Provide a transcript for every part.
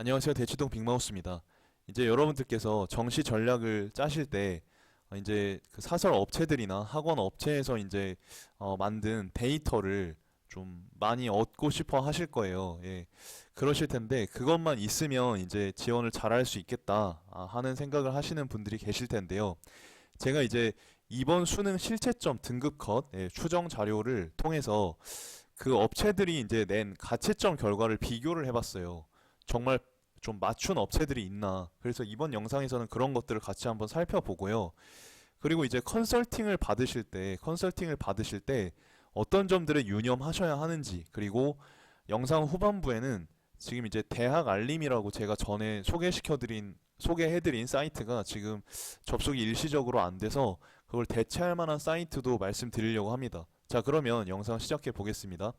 안녕하세요. 대치동 빅마우스입니다. 이제 여러분들께서 정시 전략을 짜실 때 이제 그 사설 업체들이나 학원 업체에서 이제 만든 데이터를 좀 많이 얻고 싶어 하실 거예요. 예. 그러실 텐데 그것만 있으면 이제 지원을 잘할 수 있겠다 하는 생각을 하시는 분들이 계실 텐데요. 제가 이제 이번 수능 실채점 등급 컷 추정 자료를 통해서 그 업체들이 이제 낸 가채점 결과를 비교를 해봤어요. 정말 좀 맞춘 업체들이 있나. 그래서 이번 영상에서는 그런 것들을 같이 한번 살펴보고요. 그리고 이제 컨설팅을 받으실 때 어떤 점들을 유념하셔야 하는지, 그리고 영상 후반부에는 지금 이제 대학 알림이라고 제가 전에 소개해드린 사이트가 지금 접속이 일시적으로 안 돼서 그걸 대체할 만한 사이트도 말씀드리려고 합니다. 자, 그러면 영상 시작해 보겠습니다.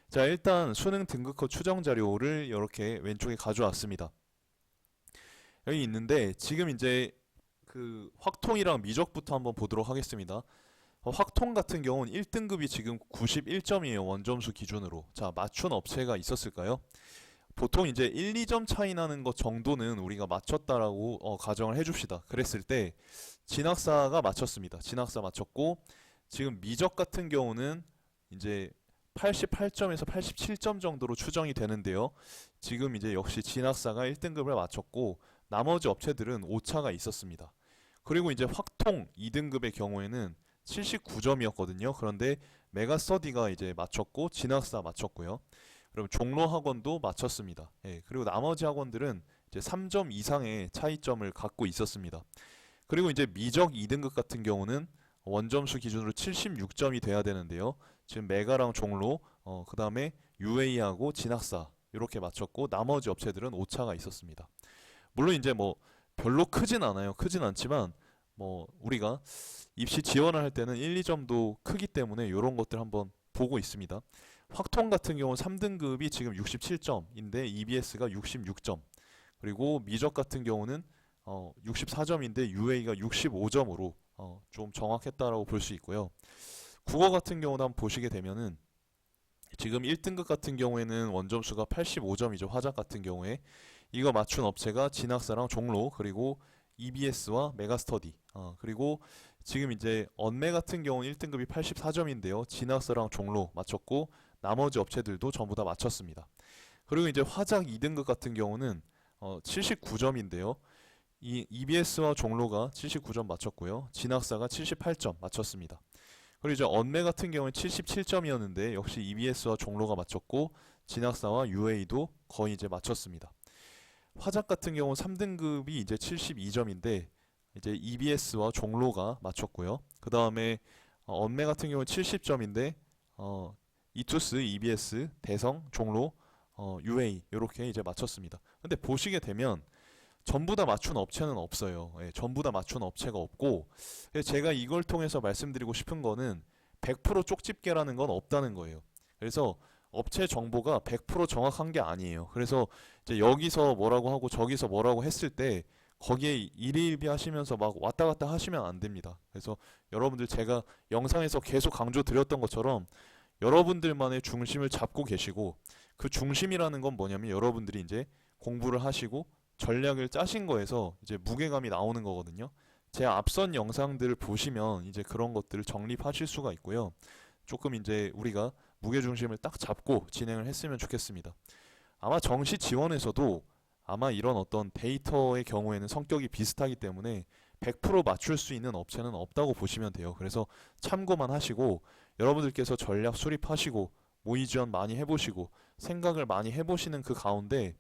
자, 일단 수능 등급컷 추정 자료를 이렇게 왼쪽에 가져왔습니다. 여기 있는데 지금 이제 그 확통이랑 미적부터 한번 보도록 하겠습니다. 확통 같은 경우는 1등급이 지금 91점이에요. 원점수 기준으로. 자, 맞춘 업체가 있었을까요? 보통 이제 1, 2점 차이 나는 것 정도는 우리가 맞췄다라고 가정을 해줍시다. 그랬을 때 진학사가 맞췄습니다. 진학사 맞췄고, 지금 미적 같은 경우는 이제 88점에서 87점 정도로 추정이 되는데요. 지금 이제 역시 진학사가 1등급을 맞췄고 나머지 업체들은 오차가 있었습니다. 그리고 이제 확통 2등급의 경우에는 79점이었거든요. 그런데 메가스터디가 이제 맞췄고 진학사 맞췄고요. 그럼 종로 학원도 맞췄습니다. 예, 그리고 나머지 학원들은 이제 3점 이상의 차이점을 갖고 있었습니다. 그리고 이제 미적 2등급 같은 경우는 원점수 기준으로 76점이 돼야 되는데요. 지금 메가랑 종로, 그 다음에 UA하고 진학사 이렇게 맞췄고 나머지 업체들은 오차가 있었습니다. 물론 이제 뭐 별로 크진 않아요. 크진 않지만 뭐 우리가 입시 지원을 할 때는 1, 2점도 크기 때문에 이런 것들 한번 보고 있습니다. 확통 같은 경우는 3등급이 지금 67점인데 EBS가 66점, 그리고 미적 같은 경우는 64점인데 UA가 65점으로 좀 정확했다라고 볼 수 있고요. 국어 같은 경우도 한번 보시게 되면은 지금 1등급 같은 경우에는 원점수가 85점이죠. 화작 같은 경우에 이거 맞춘 업체가 진학사랑 종로, 그리고 EBS와 메가스터디. 그리고 지금 이제 언메 같은 경우는 1등급이 84점인데요. 진학사랑 종로 맞췄고 나머지 업체들도 전부 다 맞췄습니다. 그리고 이제 화작 2등급 같은 경우는 79점인데요. 이 EBS와 종로가 79점 맞췄고요. 진학사가 78점 맞췄습니다. 그리고 이제 언메 같은 경우는 77점이었는데 역시 EBS와 종로가 맞췄고 진학사와 UA도 거의 이제 맞췄습니다. 화작 같은 경우 3등급이 이제 72점인데 이제 EBS와 종로가 맞췄고요. 그 다음에 언메 같은 경우는 70점인데 이투스, EBS, 대성, 종로, UA 이렇게 이제 맞췄습니다. 근데 보시게 되면 전부 다 맞춘 업체는 없어요. 예, 전부 다 맞춘 업체가 없고, 제가 이걸 통해서 말씀드리고 싶은 거는 100% 쪽집게라는 건 없다는 거예요. 그래서 업체 정보가 100% 정확한 게 아니에요. 그래서 이제 여기서 뭐라고 하고 저기서 뭐라고 했을 때 거기에 일희일비 하시면서 막 왔다 갔다 하시면 안 됩니다. 그래서 여러분들 제가 영상에서 계속 강조 드렸던 것처럼 여러분들만의 중심을 잡고 계시고, 그 중심이라는 건 뭐냐면 여러분들이 이제 공부를 하시고 전략을 짜신 거에서 이제 무게감이 나오는 거거든요. 제 앞선 영상들을 보시면 이제 그런 것들을 정립하실 수가 있고요. 조금 이제 우리가 무게중심을 딱 잡고 진행을 했으면 좋겠습니다. 아마 정시 지원에서도 아마 이런 어떤 데이터의 경우에는 성격이 비슷하기 때문에 100% 맞출 수 있는 업체는 없다고 보시면 돼요. 그래서 참고만 하시고 여러분들께서 전략 수립하시고 모의 지원 많이 해보시고 생각을 많이 해보시는 그 가운데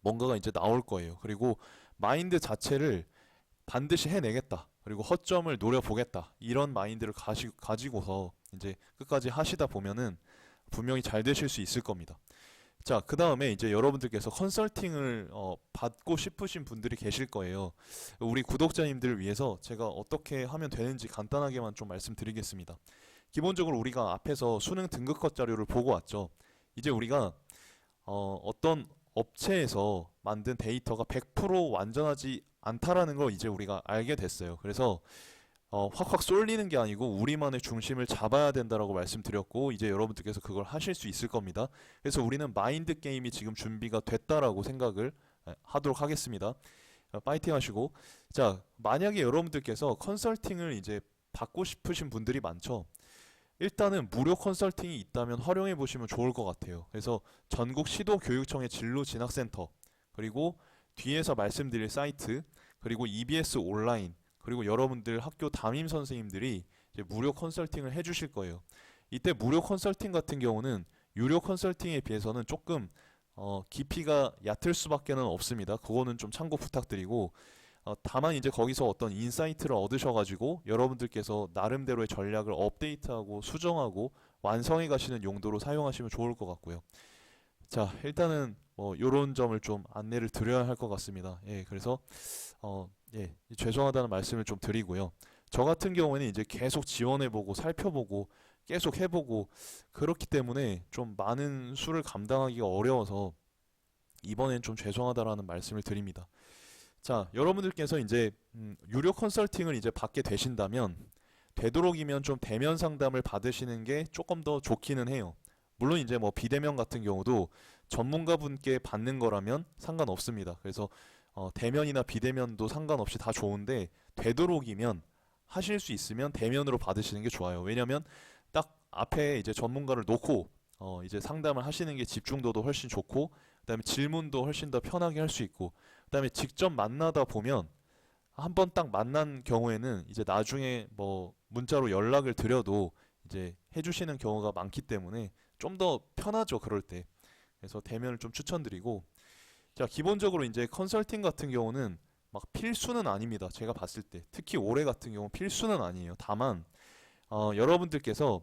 뭔가가 이제 나올 거예요. 그리고 마인드 자체를 반드시 해내겠다. 그리고 허점을 노려보겠다. 이런 마인드를 가지고서 이제 끝까지 하시다 보면은 분명히 잘 되실 수 있을 겁니다. 자, 그 다음에 이제 여러분들께서 컨설팅을 받고 싶으신 분들이 계실 거예요. 우리 구독자님들을 위해서 제가 어떻게 하면 되는지 간단하게만 좀 말씀드리겠습니다. 기본적으로 우리가 앞에서 수능 등급컷 자료를 보고 왔죠. 이제 우리가 어떤 업체에서 만든 데이터가 100% 완전하지 않다라는 걸 이제 우리가 알게 됐어요. 그래서 확확 쏠리는 게 아니고 우리만의 중심을 잡아야 된다라고 말씀드렸고 이제 여러분들께서 그걸 하실 수 있을 겁니다. 그래서 우리는 마인드 게임이 지금 준비가 됐다라고 생각을 하도록 하겠습니다. 파이팅 하시고 자, 만약에 여러분들께서 컨설팅을 이제 받고 싶으신 분들이 많죠. 일단은 무료 컨설팅이 있다면 활용해 보시면 좋을 것 같아요. 그래서 전국 시도교육청의 진로진학센터, 그리고 뒤에서 말씀드릴 사이트, 그리고 EBS 온라인, 그리고 여러분들 학교 담임 선생님들이 이제 무료 컨설팅을 해주실 거예요. 이때 무료 컨설팅 같은 경우는 유료 컨설팅에 비해서는 조금 깊이가 얕을 수밖에는 없습니다. 그거는 좀 참고 부탁드리고 다만 이제 거기서 어떤 인사이트를 얻으셔가지고 여러분들께서 나름대로의 전략을 업데이트하고 수정하고 완성해 가시는 용도로 사용하시면 좋을 것 같고요. 자, 일단은 요런 점을 좀 안내를 드려야 할 것 같습니다. 예, 그래서 예, 죄송하다는 말씀을 좀 드리고요. 저 같은 경우에는 이제 계속 지원해보고 살펴보고 계속 해보고 그렇기 때문에 좀 많은 수를 감당하기가 어려워서 이번엔 좀 죄송하다라는 말씀을 드립니다. 자, 여러분들께서 이제 유료 컨설팅을 이제 받게 되신다면 되도록이면 좀 대면 상담을 받으시는 게 조금 더 좋기는 해요. 물론 이제 뭐 비대면 같은 경우도 전문가분께 받는 거라면 상관없습니다. 그래서 대면이나 비대면도 상관없이 다 좋은데 되도록이면 하실 수 있으면 대면으로 받으시는 게 좋아요. 왜냐면 딱 앞에 이제 전문가를 놓고 이제 상담을 하시는 게 집중도도 훨씬 좋고 그다음에 질문도 훨씬 더 편하게 할 수 있고 그다음에 직접 만나다 보면 한 번 딱 만난 경우에는 이제 나중에 뭐 문자로 연락을 드려도 이제 해주시는 경우가 많기 때문에 좀 더 편하죠, 그럴 때. 그래서 대면을 좀 추천드리고 자, 기본적으로 이제 컨설팅 같은 경우는 막 필수는 아닙니다. 제가 봤을 때 특히 올해 같은 경우 필수는 아니에요. 다만 여러분들께서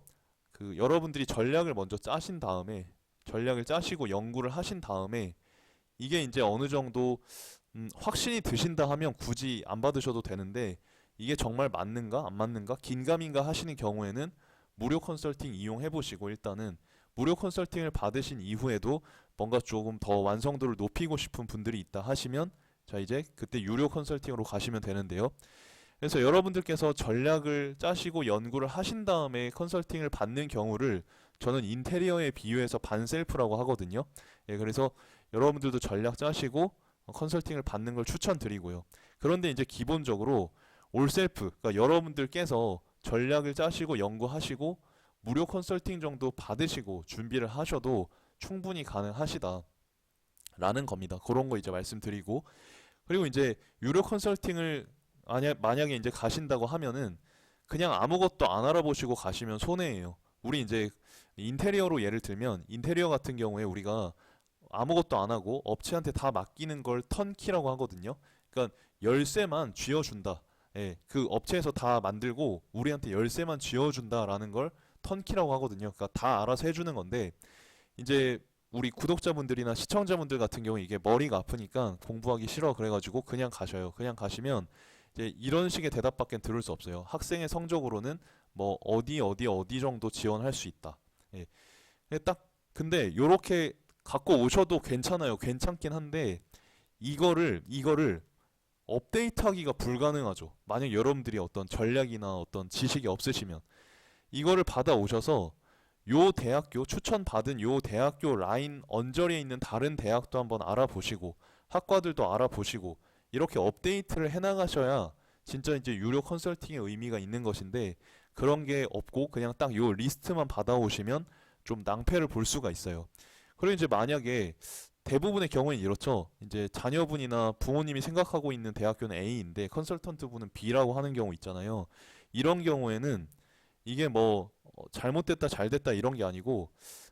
그 여러분들이 전략을 먼저 짜신 다음에 전략을 짜시고 연구를 하신 다음에 이게 이제 어느 정도 확신이 드신다 하면 굳이 안 받으셔도 되는데 이게 정말 맞는가 안 맞는가 긴가민가 하시는 경우에는 무료 컨설팅 이용해 보시고 일단은 무료 컨설팅을 받으신 이후에도 뭔가 조금 더 완성도를 높이고 싶은 분들이 있다 하시면 자, 이제 그때 유료 컨설팅으로 가시면 되는데요. 그래서 여러분들께서 전략을 짜시고 연구를 하신 다음에 컨설팅을 받는 경우를 저는 인테리어에 비유해서 반셀프라고 하거든요. 예, 그래서 여러분들도 전략 짜시고 컨설팅을 받는 걸 추천드리고요. 그런데 이제 기본적으로 올셀프, 그러니까 여러분들께서 전략을 짜시고 연구하시고 무료 컨설팅 정도 받으시고 준비를 하셔도 충분히 가능하시다라는 겁니다. 그런 거 이제 말씀드리고 그리고 이제 유료 컨설팅을 만약에 이제 가신다고 하면은 그냥 아무것도 안 알아보시고 가시면 손해예요. 우리 이제 인테리어로 예를 들면 인테리어 같은 경우에 우리가 아무것도 안 하고 업체한테 다 맡기는 걸 턴키라고 하거든요. 그러니까 열쇠만 쥐어준다. 예, 그 업체에서 다 만들고 우리한테 열쇠만 쥐어준다라는 걸 턴키라고 하거든요. 그러니까 다 알아서 해주는 건데 이제 우리 구독자분들이나 시청자분들 같은 경우 이게 머리가 아프니까 공부하기 싫어 그래가지고 그냥 가셔요. 그냥 가시면 이제 이런 식의 대답밖에 들을 수 없어요. 학생의 성적으로는 뭐 어디 정도 지원할 수 있다. 예. 딱 근데 요렇게 갖고 오셔도 괜찮아요. 괜찮긴 한데 이거를 업데이트하기가 불가능하죠. 만약 여러분들이 어떤 전략이나 어떤 지식이 없으시면 이거를 받아 오셔서 요 대학교 추천받은 요 대학교 라인 언저리에 있는 다른 대학도 한번 알아보시고 학과들도 알아보시고 이렇게 업데이트를 해나가셔야 진짜 이제 유료 컨설팅의 의미가 있는 것인데 그런 게 없고 그냥 딱 요 리스트만 받아오시면 좀 낭패를 볼 수가 있어요. 그리고 이제 만약에 대부분의 경우는 이렇죠. 이제 자녀분이나 부모님이 생각하고 있는 대학교는 A인데 컨설턴트 분은 B라고 하는 경우 있잖아요. 이런 경우에는 이게 뭐 잘못됐다 잘됐다 이런 게 아니고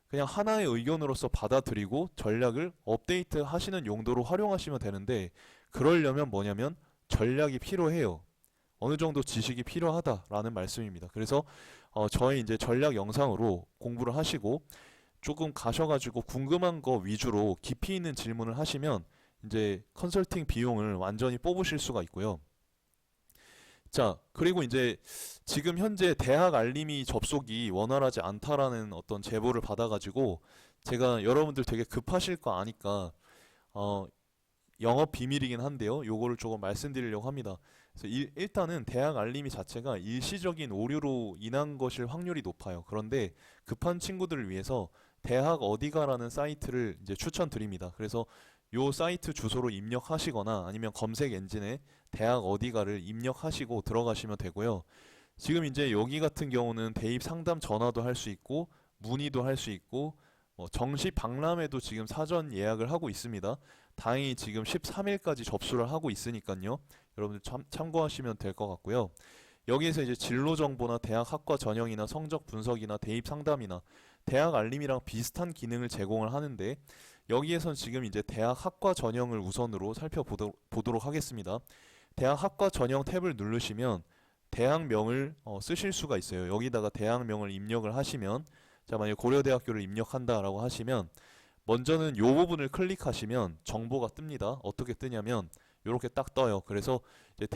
그냥 하나의 의견으로서 받아들이고 전략을 업데이트 하시는 용도로 활용하시면 되는데 그러려면 뭐냐면 전략이 필요해요. 어느 정도 지식이 필요하다라는 말씀입니다. 그래서 저의 이제 전략 영상으로 공부를 하시고 조금 가셔가지고 궁금한 거 위주로 깊이 있는 질문을 하시면 이제 컨설팅 비용을 완전히 뽑으실 수가 있고요. 자, 그리고 이제 지금 현재 대학 알림이 접속이 원활하지 않다라는 어떤 제보를 받아가지고 제가 여러분들 되게 급하실 거 아니까 어, 영업 비밀이긴 한데요. 요거를 조금 말씀드리려고 합니다. 그래서 일단은 대학 알림이 자체가 일시적인 오류로 인한 것일 확률이 높아요. 그런데 급한 친구들을 위해서 대학 어디가라는 사이트를 이제 추천드립니다. 그래서 요 사이트 주소로 입력하시거나 아니면 검색 엔진에 대학 어디가를 입력하시고 들어가시면 되고요. 지금 이제 여기 같은 경우는 대입 상담 전화도 할 수 있고 문의도 할 수 있고 정시 박람회도 지금 사전 예약을 하고 있습니다. 다행히 지금 13일까지 접수를 하고 있으니까요. 여러분들 참고하시면 될 것 같고요. 여기에서 이제 진로 정보나 대학 학과 전형이나 성적 분석이나 대입 상담이나 대학 알림이랑 비슷한 기능을 제공을 하는데 여기에선 지금 이제 대학 학과 전형을 우선으로 살펴보도록 하겠습니다. 대학 학과 전형 탭을 누르시면 대학명을 쓰실 수가 있어요. 여기다가 대학명을 입력을 하시면 자, 만약에 고려대학교를 입력한다라고 하시면 먼저는 요 부분을 클릭하시면 정보가 뜹니다. 어떻게 뜨냐면 이렇게 딱 떠요. 그래서 이제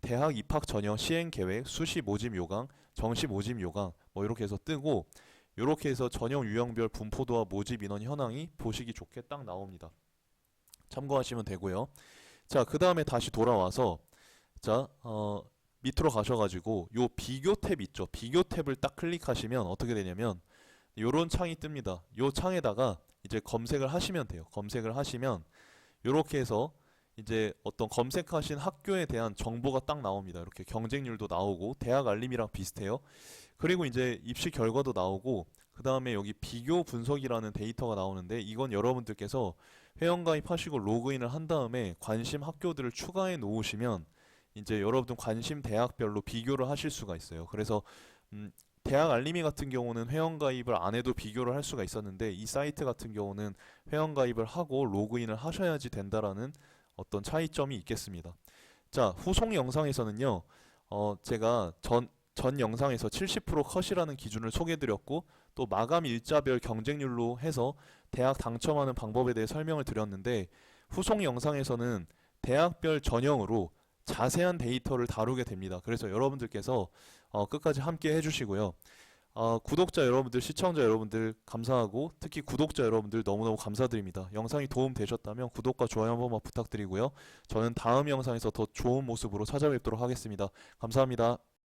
대학 입학 전형 시행 계획, 수시 모집 요강, 정시 모집 요강 뭐 이렇게 해서 뜨고 이렇게 해서 전형 유형별 분포도와 모집 인원 현황이 보시기 좋게 딱 나옵니다. 참고하시면 되고요. 자, 그 다음에 다시 돌아와서 자, 밑으로 가셔가지고 요 비교 탭 있죠. 비교 탭을 딱 클릭하시면 어떻게 되냐면 요런 창이 뜹니다. 요 창에다가 이제 검색을 하시면 돼요. 검색을 하시면 요렇게 해서 이제 어떤 검색하신 학교에 대한 정보가 딱 나옵니다. 이렇게 경쟁률도 나오고 대학 알림이랑 비슷해요. 그리고 이제 입시 결과도 나오고 그 다음에 여기 비교 분석이라는 데이터가 나오는데 이건 여러분들께서 회원가입하시고 로그인을 한 다음에 관심 학교들을 추가해 놓으시면 이제 여러분들 관심 대학별로 비교를 하실 수가 있어요. 그래서 대학 알림이 같은 경우는 회원가입을 안 해도 비교를 할 수가 있었는데 이 사이트 같은 경우는 회원가입을 하고 로그인을 하셔야지 된다라는 어떤 차이점이 있겠습니다. 자, 후속 영상에서는요, 제가 전 영상에서 70% 컷이라는 기준을 소개해드렸고 또 마감 일자별 경쟁률로 해서 대학 당첨하는 방법에 대해 설명을 드렸는데 후속 영상에서는 대학별 전형으로 자세한 데이터를 다루게 됩니다. 그래서 여러분들께서 끝까지 함께 해주시고요. 구독자 여러분들, 시청자 여러분들 감사하고 특히 구독자 여러분들 너무너무 감사드립니다. 영상이 도움 되셨다면 구독과 좋아요 한 번만 부탁드리고요. 저는 다음 영상에서 더 좋은 모습으로 찾아뵙도록 하겠습니다. 감사합니다.